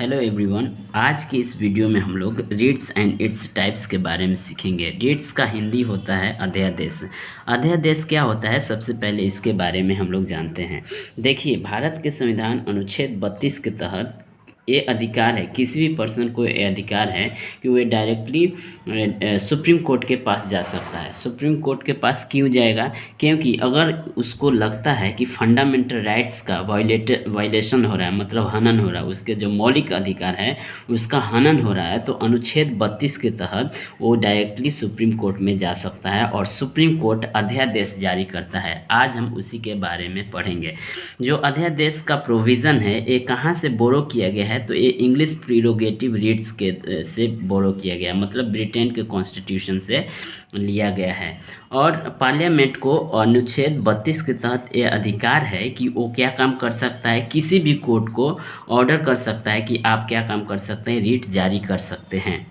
Hello everyone. आज की इस वीडियो में हम लोग रीड्स एंड इट्स टाइप्स के बारे में सीखेंगे। रीड्स का हिंदी होता है अध्यादेश। अध्यादेश क्या होता है, सबसे पहले इसके बारे में हम लोग जानते हैं। देखिए, भारत के संविधान अनुच्छेद 32 के तहत ये अधिकार है, किसी भी पर्सन को ये अधिकार है कि वो डायरेक्टली सुप्रीम कोर्ट के पास जा सकता है। सुप्रीम कोर्ट के पास क्यों जाएगा? क्योंकि अगर उसको लगता है कि फंडामेंटल राइट्स का वायलेशन हो रहा है, मतलब हनन हो रहा है, उसके जो मौलिक अधिकार है उसका हनन हो रहा है, तो अनुच्छेद 32 के तहत वो डायरेक्टली सुप्रीम कोर्ट में जा सकता है और सुप्रीम कोर्ट अध्यादेश जारी करता है। आज हम उसी के बारे में पढ़ेंगे। जो अध्यादेश का प्रोविज़न है ये कहाँ से बोरो किया गया है, तो ये इंग्लिश प्रीरोगेटिव रीड्स के से बोरो किया गया, मतलब ब्रिटेन के कॉन्स्टिट्यूशन से लिया गया है। और पार्लियामेंट को अनुच्छेद 32 के तहत ये अधिकार है कि वो क्या काम कर सकता है, किसी भी कोर्ट को ऑर्डर कर सकता है कि आप क्या काम कर सकते हैं, रीट जारी कर सकते हैं।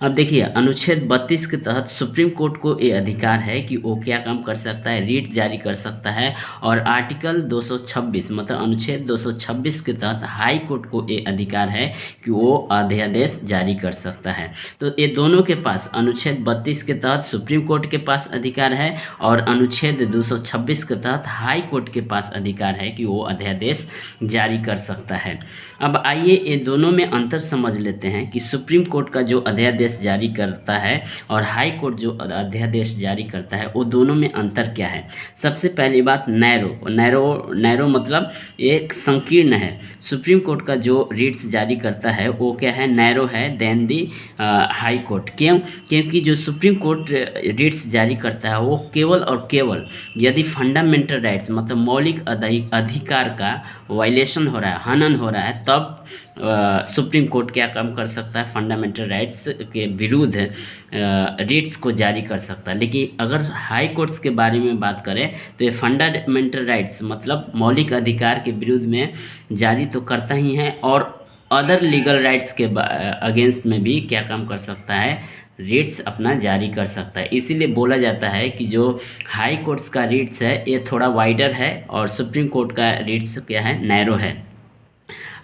अब देखिए, अनुच्छेद 32 के तहत सुप्रीम कोर्ट को ये अधिकार है कि वो क्या काम कर सकता है, रीट जारी कर सकता है। और आर्टिकल 226 मतलब अनुच्छेद 226 के तहत हाई कोर्ट को ये अधिकार है कि वो अध्यादेश जारी कर सकता है। तो ये दोनों के पास अनुच्छेद 32 के तहत सुप्रीम कोर्ट के पास अधिकार है और अनुच्छेद 226 के तहत हाई कोर्ट के पास अधिकार है कि वो अध्यादेश जारी कर सकता है। अब आइए ये दोनों में अंतर समझ लेते हैं कि सुप्रीम कोर्ट का जो अध्यादेश जारी करता है और हाई कोर्ट जो अध्यादेश जारी करता है वो दोनों में अंतर क्या है। सबसे पहली बात, नैरो मतलब एक संकीर्ण है। सुप्रीम कोर्ट का जो रीट्स जारी करता है वो क्या है, नैरो है देन दी हाई कोर्ट। क्यों? क्योंकि जो सुप्रीम कोर्ट रीट्स जारी करता है वो केवल और केवल यदि फंडामेंटल राइट्स मतलब मौलिक अधिकार का वायलेशन हो रहा है, हनन हो रहा है, तब सुप्रीम कोर्ट क्या काम कर सकता है, फंडामेंटल राइट्स के विरुद्ध रीट्स को जारी कर सकता है। लेकिन अगर हाई कोर्ट्स के बारे में बात करें तो ये फंडामेंटल राइट्स मतलब मौलिक अधिकार के विरुद्ध में जारी तो करता ही है और अदर लीगल राइट्स के अगेंस्ट में भी क्या काम कर सकता है, रीट्स अपना जारी कर सकता है। इसीलिए बोला जाता है कि जो हाई कोर्ट्स का रीट्स है ये थोड़ा वाइडर है और सुप्रीम कोर्ट का रीट्स क्या है, नैरो है।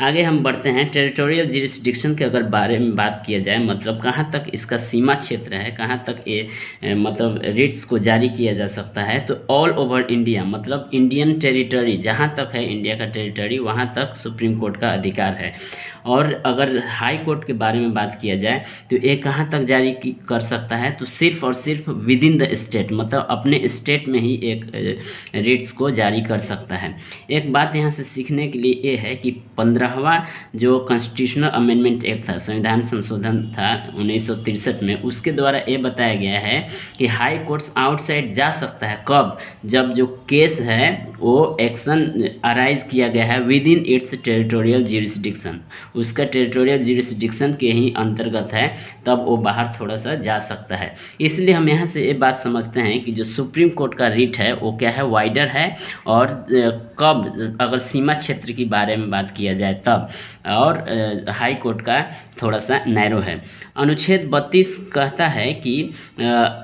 आगे हम बढ़ते हैं। टेरिटोरियल जुरिस्डिक्शन के अगर बारे में बात किया जाए, मतलब कहाँ तक इसका सीमा क्षेत्र है, कहाँ तक ये मतलब रीट्स को जारी किया जा सकता है, तो ऑल ओवर इंडिया मतलब इंडियन टेरिटरी जहाँ तक है इंडिया का टेरिटरी वहाँ तक सुप्रीम कोर्ट का अधिकार है। और अगर हाई कोर्ट के बारे में बात किया जाए तो ये कहाँ तक जारी कर सकता है, तो सिर्फ और सिर्फ विद इन द स्टेट मतलब अपने स्टेट में ही एक रीट्स को जारी कर सकता है। एक बात यहाँ से सीखने के लिए ये है कि 15वां जो कॉन्स्टिट्यूशनल अमेंडमेंट एक्ट था, संविधान संशोधन था 1963 में, उसके द्वारा ये बताया गया है कि हाई कोर्ट्स आउटसाइड जा सकता है। कब? जब जो केस है वो एक्शन अराइज किया गया है with in its territorial jurisdiction, उसका टेरिटोरियल ज्यूरिसडिक्शन के ही अंतर्गत है, तब वो बाहर थोड़ा सा जा सकता है। इसलिए हम यहाँ से ये बात समझते हैं कि जो सुप्रीम कोर्ट का रीट है वो क्या है, वाइडर है। और कब अगर सीमा क्षेत्र की बारे में बात किया जाए तब, और हाई कोर्ट का थोड़ा सा नैरो है। अनुच्छेद 32 कहता है कि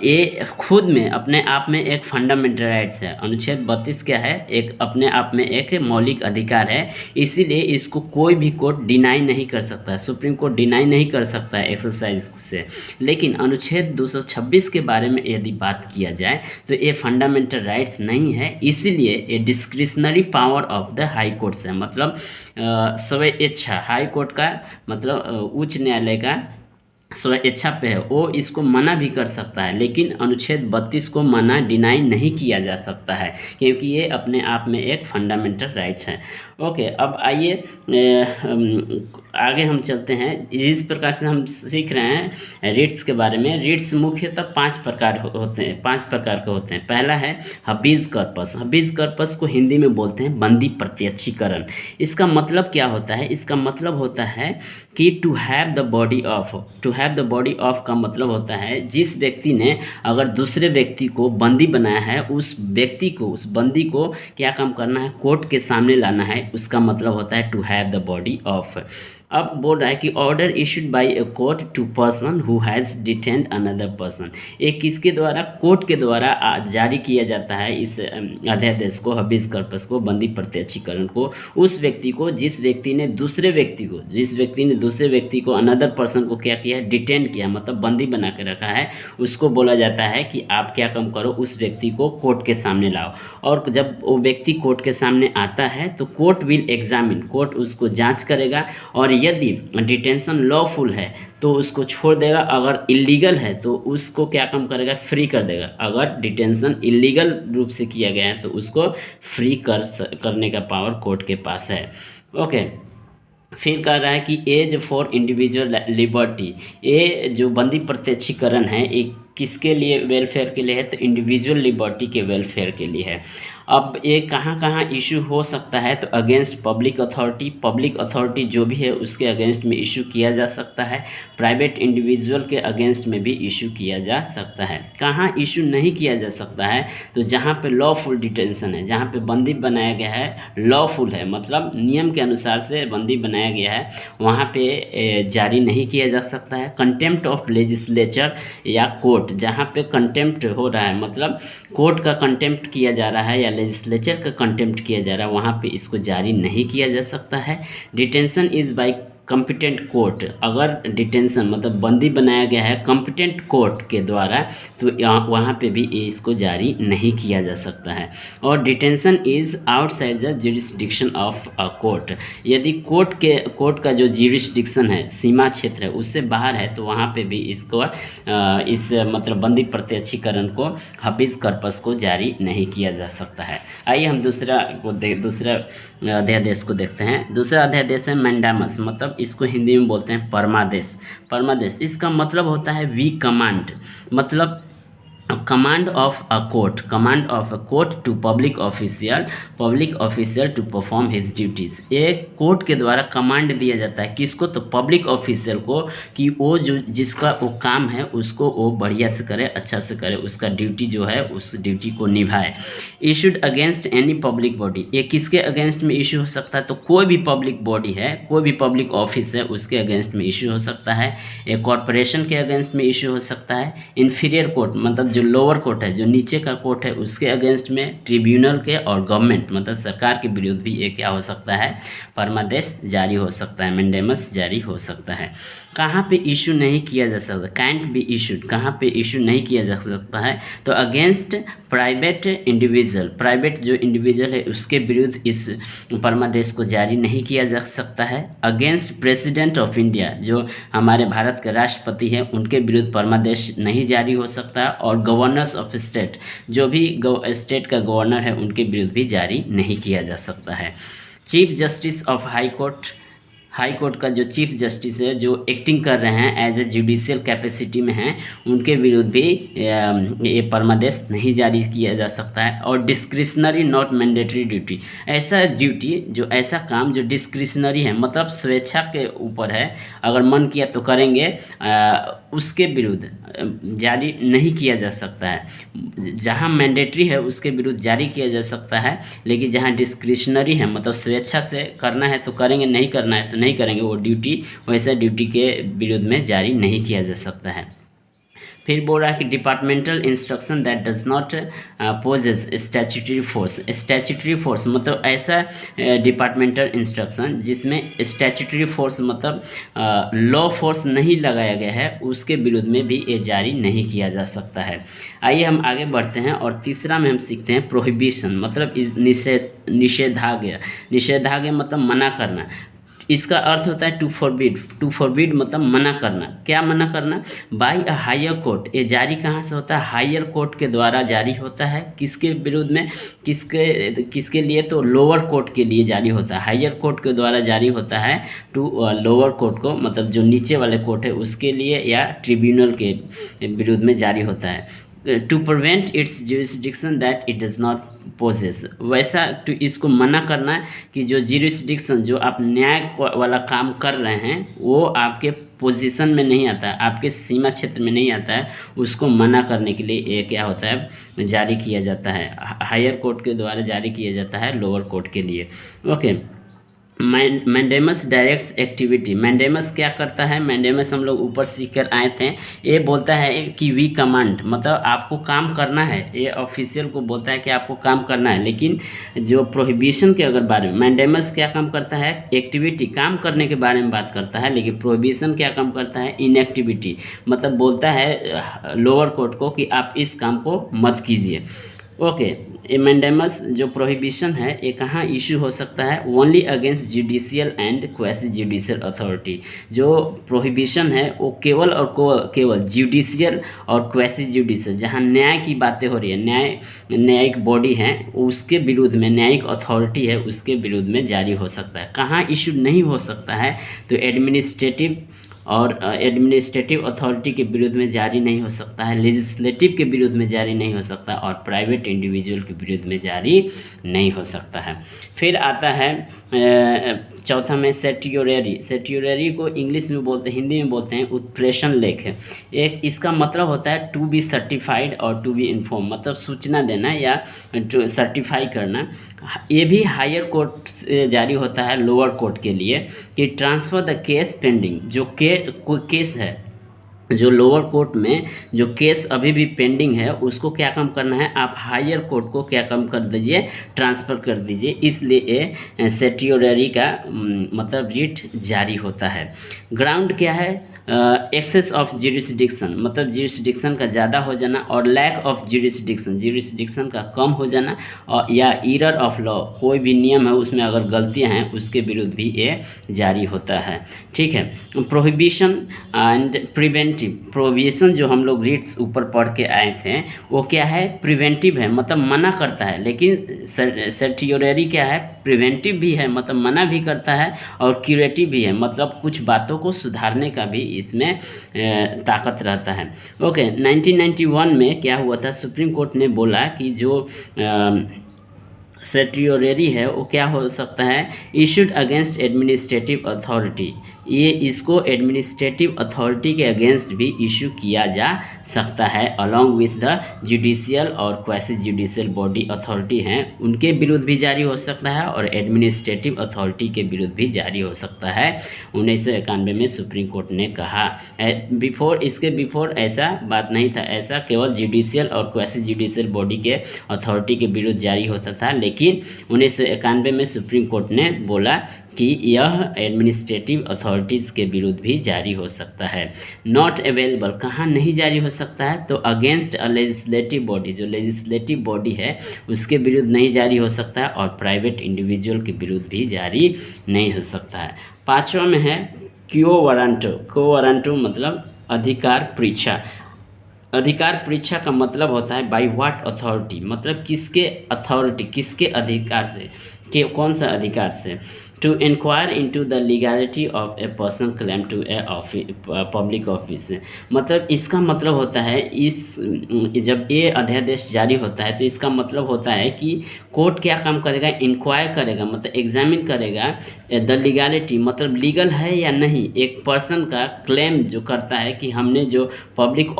ये खुद में अपने आप में एक फंडामेंटल राइट्स है। अनुच्छेद 32 क्या है, एक अपने आप में एक मौलिक अधिकार है, इसीलिए इसको कोई भी कोर्ट डिनाई नहीं कर सकता है, सुप्रीम कोर्ट डिनाई नहीं कर सकता है एक्सरसाइज से। लेकिन अनुच्छेद 226 के बारे में यदि बात किया जाए तो ये फंडामेंटल राइट्स नहीं है, इसीलिए ये discretionary power of the high courts है, मतलब स्वेच्छा हाई कोर्ट का मतलब उच्च न्यायालय का स्वेच्छा पे है, वो इसको मना भी कर सकता है। लेकिन अनुच्छेद 32 को मना डिनाई नहीं किया जा सकता है क्योंकि ये अपने आप में एक फंडामेंटल राइट्स है। ओके, अब आइए आगे हम चलते हैं। इस प्रकार से हम सीख रहे हैं रीट्स के बारे में। रीट्स मुख्यतः 5 प्रकार होते हैं, 5 प्रकार के होते हैं। पहला है हबीज कॉर्पस। हबीज कॉर्पस को हिंदी में बोलते हैं बंदी प्रत्यक्षीकरण। इसका मतलब क्या होता है? इसका मतलब होता है कि to have the body of. To have the body of का मतलब होता है जिस व्यक्ति ने अगर दूसरे व्यक्ति को बंदी बनाया है, उस व्यक्ति को, उस बंदी को क्या काम करना है, कोर्ट के सामने लाना है। उसका मतलब होता है to have the body of. अब बोल रहा है कि order issued by a court to person who has detained another person, ये किसके द्वारा, कोर्ट के द्वारा जारी किया जाता है इस अध्यादेश को, हबीज कॉर्पस को, बंदी प्रत्यक्षीकरण को, उस व्यक्ति को जिस व्यक्ति ने दूसरे व्यक्ति को अनदर पर्सन को क्या किया, डिटेन किया, मतलब बंदी बना के रखा है, उसको बोला जाता है कि आप क्या काम करो, उस व्यक्ति को कोर्ट के सामने लाओ। और जब वो व्यक्ति कोर्ट के सामने आता है तो कोर्ट विल एग्जामिन, कोर्ट उसको जांच करेगा, और यदि डिटेंशन लॉफुल है तो उसको छोड़ देगा, अगर इलीगल है तो उसको क्या काम करेगा, फ्री कर देगा। अगर डिटेंशन इलीगल रूप से किया गया है तो उसको फ्री करने का पावर कोर्ट के पास है। ओके, फिर कह रहा है कि एज फॉर इंडिविजुअल लिबर्टी, ये जो बंदी प्रत्यक्षीकरण है ये किसके लिए, वेलफेयर के लिए है, तो इंडिविजुअल लिबर्टी के वेलफेयर के लिए है। अब ये कहाँ कहाँ इशू हो सकता है, तो अगेंस्ट पब्लिक अथॉरिटी जो भी है उसके अगेंस्ट में इशू किया जा सकता है, प्राइवेट इंडिविजुअल के अगेंस्ट में भी इशू किया जा सकता है। कहाँ इशू नहीं किया जा सकता है, तो जहाँ पे लॉफुल डिटेंशन है, जहाँ पे बंदी बनाया गया है, लॉफुल है मतलब नियम के अनुसार से बंदी बनाया गया है, वहाँ पे जारी नहीं किया जा सकता है। कंटेम्प्ट ऑफ लेजिस्लेचर या कोर्ट, जहाँ पे कंटेम्प्ट हो रहा है, मतलब कोर्ट का कंटेम्प्ट किया जा रहा है या लेजिस्लेचर का कंटेम्प्ट किया जा रहा है, वहाँ पे इसको जारी नहीं किया जा सकता है। Detention is by competent court, अगर डिटेंशन मतलब बंदी बनाया गया है कॉम्पिटेंट कोर्ट के द्वारा तो वहाँ पे भी इसको जारी नहीं किया जा सकता है। और detention is outside the jurisdiction of a court, यदि कोर्ट का जो ज्यूरिसडिक्शन है, सीमा क्षेत्र है, उससे बाहर है तो वहाँ पे भी इसको इस मतलब बंदी प्रत्यक्षीकरण को, हबीज कॉर्पस को जारी नहीं किया जा सकता है। आइए हम दूसरा अध्यादेश को देखते हैं। दूसरा अध्यादेश है मैंडामस, मतलब इसको हिंदी में बोलते हैं परमादेश। इसका मतलब होता है वी कमांड, मतलब command of a court to public official to perform his duties. एक कोर्ट के द्वारा कमांड दिया जाता है किसको, तो पब्लिक ऑफिशियल को, कि वो जो जिसका वो काम है उसको वो बढ़िया से करे, अच्छा से करे, उसका ड्यूटी जो है उस ड्यूटी को निभाए। Issued against any public body, ये किसके अगेंस्ट में इशू हो सकता है, तो कोई भी पब्लिक बॉडी है, कोई भी पब्लिक ऑफिस है, उसके अगेंस्ट में इशू हो सकता है। एक कॉरपोरेशन के अगेंस्ट में इशू हो सकता है। इन्फीरियर कोर्ट मतलब जो लोअर कोर्ट है, जो नीचे का कोर्ट है, उसके अगेंस्ट में, ट्रिब्यूनल के और गवर्नमेंट मतलब सरकार के विरुद्ध भी ये क्या हो सकता है, परमादेश जारी हो सकता है, मैंडेमस जारी हो सकता है। कहाँ पे इशू नहीं किया जा सकता, कैंट बी इशूड, कहाँ पे इशू नहीं किया जा सकता है, तो अगेंस्ट प्राइवेट इंडिविजुअल, प्राइवेट जो इंडिविजुअल है उसके विरुद्ध इस परमादेश को जारी नहीं किया जा सकता है। अगेंस्ट प्रेसिडेंट ऑफ इंडिया, जो हमारे भारत के राष्ट्रपति हैं, उनके विरुद्ध परमादेश नहीं जारी हो सकता। और गवर्नर्स ऑफ स्टेट, जो भी स्टेट का गवर्नर है, उनके विरुद्ध भी जारी नहीं किया जा सकता है। Chief justice of high court का जो चीफ जस्टिस है, जो एक्टिंग कर रहे हैं एज ए जुडिशियल कैपेसिटी में हैं, उनके विरुद्ध भी ये परमादेश नहीं जारी किया जा सकता है। और डिस्क्रिशनरी नॉट मैंडेटरी ड्यूटी, ऐसा ड्यूटी जो ऐसा काम जो डिस्क्रिशनरी है, मतलब स्वेच्छा के ऊपर है, अगर मन किया तो करेंगे, उसके विरुद्ध जारी नहीं किया जा सकता है। जहाँ मैंडेटरी है उसके विरुद्ध जारी किया जा सकता है, लेकिन जहाँ डिस्क्रिशनरी है मतलब स्वेच्छा से करना है तो करेंगे, नहीं करना है तो नहीं करेंगे, वो ड्यूटी वैसे ड्यूटी के विरुद्ध में जारी नहीं किया जा सकता है। फिर बोल रहा है कि departmental instruction that does not poses statutory force मतलब ऐसा डिपार्टमेंटल इंस्ट्रक्शन जिसमें स्टैट्यूटरी फोर्स मतलब लॉ फोर्स नहीं लगाया गया है, उसके विरुद्ध में भी ये जारी नहीं किया जा सकता है। आइए हम आगे बढ़ते हैं और तीसरा में हम सीखते हैं प्रोहिबिशन, मतलब इस निषेधाज्ञा मतलब मना करना। इसका अर्थ होता है टू फॉरबिड मतलब मना करना। क्या मना करना, बाय अ हायर कोर्ट, ये जारी कहाँ से होता है, हायर कोर्ट के द्वारा जारी होता है। किसके विरुद्ध में, किसके लिए, तो लोअर कोर्ट के लिए जारी होता है। हायर कोर्ट के द्वारा जारी होता है टू लोअर कोर्ट को, मतलब जो नीचे वाले कोर्ट है उसके लिए, या ट्रिब्यूनल के विरुद्ध में जारी होता है। To prevent its jurisdiction that it does not possess, वैसा तो इसको मना करना है कि जो ज्यूरिसडिक्शन, जो आप न्याय वाला काम कर रहे हैं, वो आपके पोजीशन में नहीं आता है, आपके सीमा क्षेत्र में नहीं आता है, उसको मना करने के लिए ये क्या होता है, जारी किया जाता है। हायर कोर्ट के द्वारा जारी किया जाता है लोअर कोर्ट के लिए। Okay, mandamus directs activity. Mandamus क्या करता है? मैंडेमस हम लोग ऊपर सीख कर आए थे। ये बोलता है कि वी कमांड, मतलब आपको काम करना है। ये ऑफिशियल को बोलता है कि आपको काम करना है। लेकिन जो प्रोहिबिशन के अगर बारे में, मैंडेमस क्या काम करता है? एक्टिविटी, काम करने के बारे में बात करता है। लेकिन प्रोहिबिशन क्या काम करता है? इनएक्टिविटी, मतलब बोलता है लोअर कोर्ट को कि आप इस काम को मत कीजिए। ओके, ये मैंडेमस जो प्रोहिबिशन है ये कहाँ इशू हो सकता है? Only against judicial and quasi judicial authority. जो प्रोहिबिशन है वो केवल और केवल जुडिशियल और क्वासी जुडिशियल, जहाँ न्याय की बातें हो रही है, न्यायिक बॉडी है उसके विरुद्ध में, न्यायिक अथॉरिटी है उसके विरुद्ध में जारी हो सकता है। कहाँ इशू नहीं हो सकता है? तो एडमिनिस्ट्रेटिव और एडमिनिस्ट्रेटिव अथॉरिटी के विरुद्ध में जारी नहीं हो सकता है, लेजिस्लेटिव के विरुद्ध में जारी नहीं हो सकता, और प्राइवेट इंडिविजुअल के विरुद्ध में जारी नहीं हो सकता है। फिर आता है चौथा में सेट्योररी। सेट्योररी को इंग्लिश में बोलते, हिंदी में बोलते हैं उत्प्रेषण लेख। एक इसका मतलब होता है टू बी सर्टिफाइड और टू बी इन्फॉर्म, मतलब सूचना देना या सर्टिफाई करना। ये भी हायर कोर्ट से जारी होता है लोअर कोर्ट के लिए, कि ट्रांसफ़र द केस पेंडिंग, जो कोई केस है जो लोअर कोर्ट में जो केस अभी भी पेंडिंग है उसको क्या काम करना है? आप हायर कोर्ट को क्या काम कर दीजिए? ट्रांसफ़र कर दीजिए। इसलिए सेट्योररी का मतलब रिट जारी होता है। ग्राउंड क्या है? एक्सेस ऑफ ज्यूरिसडिक्शन, मतलब ज्यूरिसडिक्शन का ज़्यादा हो जाना, और लैक ऑफ ज्यूरिसडिक्शन का कम हो जाना, और या ईरर ऑफ लॉ, कोई भी नियम है उसमें अगर गलतियां हैं उसके विरुद्ध भी ये जारी होता है। ठीक है। Prohibition and preventive. प्रोहिबिशन जो हम लोग रिट्स ऊपर पढ़ के आए थे वो क्या है? प्रिवेंटिव है, मतलब मना करता है। लेकिन सेट्योररी क्या है? प्रिवेंटिव भी है, मतलब मना भी करता है, और क्यूरेटिव भी है, मतलब कुछ बातों को सुधारने का भी इसमें ताकत रहता है। ओके, 1991 में क्या हुआ था? सुप्रीम कोर्ट ने बोला कि जो सेट्योररी है वो क्या हो सकता है? Issued against administrative authority. ये इसको एडमिनिस्ट्रेटिव अथॉरिटी के अगेंस्ट भी इशू किया जा सकता है, अलॉन्ग विथ द जुडिशियल और क्वासी जुडिशियल बॉडी अथॉरिटी हैं उनके विरुद्ध भी जारी हो सकता है, और एडमिनिस्ट्रेटिव अथॉरिटी के विरुद्ध भी जारी हो सकता है। 1991 में सुप्रीम कोर्ट ने कहा। इसके बिफोर ऐसा बात नहीं था, ऐसा केवल जुडिशियल और क्वासी जुडिशियल बॉडी के अथॉरिटी के विरुद्ध जारी होता था। लेकिन 1991 में सुप्रीम कोर्ट ने बोला कि यह एडमिनिस्ट्रेटिव अथॉरिटीज़ के विरुद्ध भी जारी हो सकता है। नॉट अवेलेबल कहाँ नहीं जारी हो सकता है? तो अगेंस्ट अ लेजिस्लेटिव बॉडी, जो लेजिस्लेटिव बॉडी है उसके विरुद्ध नहीं जारी हो सकता है, और प्राइवेट इंडिविजुअल के विरुद्ध भी जारी नहीं हो सकता है। पाँचवा में है क्यो वारंटो। क्यो वारंटो मतलब अधिकार परीक्षा। अधिकार परीक्षा का मतलब होता है बाय व्हाट अथॉरिटी, मतलब किसके अथॉरिटी, किसके अधिकार से, कि कौन सा अधिकार से? To inquire into the legality of a person claim to a public office. मतलब इसका मतलब होता है जब ये अध्यादेश जारी होता है तो इसका मतलब होता है कि कोर्ट क्या काम करेगा? इंक्वायर करेगा, मतलब एग्जामिन करेगा द लीगैलिटी, मतलब लीगल है या नहीं, एक पर्सन का क्लेम जो करता है कि हमने जो पब्लिक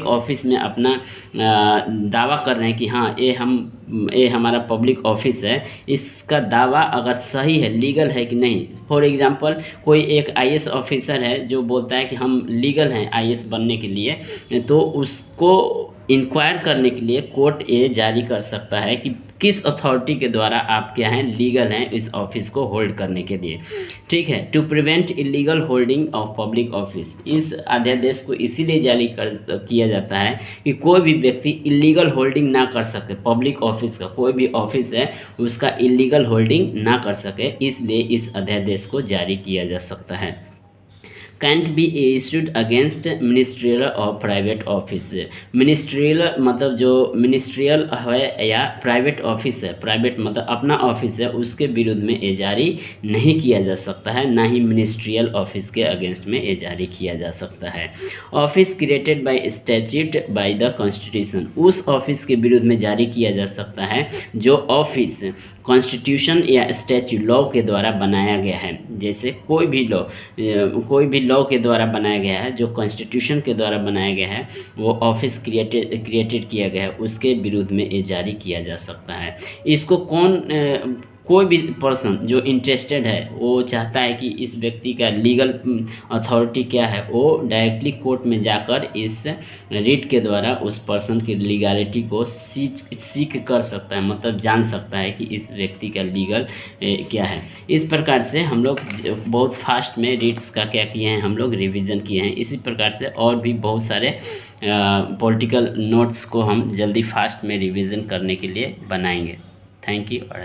ऑफिस में अपना दावा कर रहे हैं कि हाँ ये हमारा पब्लिक ऑफिस है, इसका दावा अगर सही है, लीगल है कि नहीं। फॉर एग्जांपल कोई एक आईएएस ऑफिसर है जो बोलता है कि हम लीगल हैं आईएएस बनने के लिए, तो उसको इंक्वायर करने के लिए कोर्ट ये जारी कर सकता है कि किस अथॉरिटी के द्वारा आप क्या हैं, लीगल हैं इस ऑफिस को होल्ड करने के लिए। ठीक है। To prevent illegal holding of public office, इस अध्यादेश को इसीलिए जारी किया जाता है कि कोई भी व्यक्ति इलीगल होल्डिंग ना कर सके, पब्लिक ऑफिस का कोई भी ऑफिस है उसका इलीगल होल्डिंग ना कर सके, इसलिए इस अध्यादेश को जारी किया जा सकता है। Cantt be issued against ministerial और प्राइवेट ऑफिस। मिनिस्ट्रियल मतलब जो मिनिस्ट्रियल है या प्राइवेट ऑफिस है, प्राइवेट मतलब अपना ऑफिस है, उसके विरुद्ध में ये जारी नहीं किया जा सकता है, ना ही मिनिस्ट्रियल ऑफिस के अगेंस्ट में ये जारी किया जा सकता है। Office created by statute by the constitution, उस ऑफिस के विरुद्ध में जारी किया जा सकता है जो ऑफिस कॉन्स्टिट्यूशन या स्टैच्यू लॉ के द्वारा बनाया गया है। जैसे कोई भी लॉ के द्वारा बनाया गया है, जो कॉन्स्टिट्यूशन के द्वारा बनाया गया है, वो ऑफिस क्रिएटेड किया गया है, उसके विरुद्ध में ये जारी किया जा सकता है। इसको कौन कोई भी पर्सन जो इंटरेस्टेड है वो चाहता है कि इस व्यक्ति का लीगल अथॉरिटी क्या है, वो डायरेक्टली कोर्ट में जाकर इस रिट के द्वारा उस पर्सन की लीगैलिटी को सीख कर सकता है, मतलब जान सकता है कि इस व्यक्ति का लीगल क्या है। इस प्रकार से हम लोग बहुत फास्ट में रिट्स का क्या किए हैं, हम लोग रिवीजन किए हैं। इसी प्रकार से और भी बहुत सारे पॉलिटिकल नोट्स को हम जल्दी फास्ट में रिवीजन करने के लिए बनाएंगे। थैंक यू और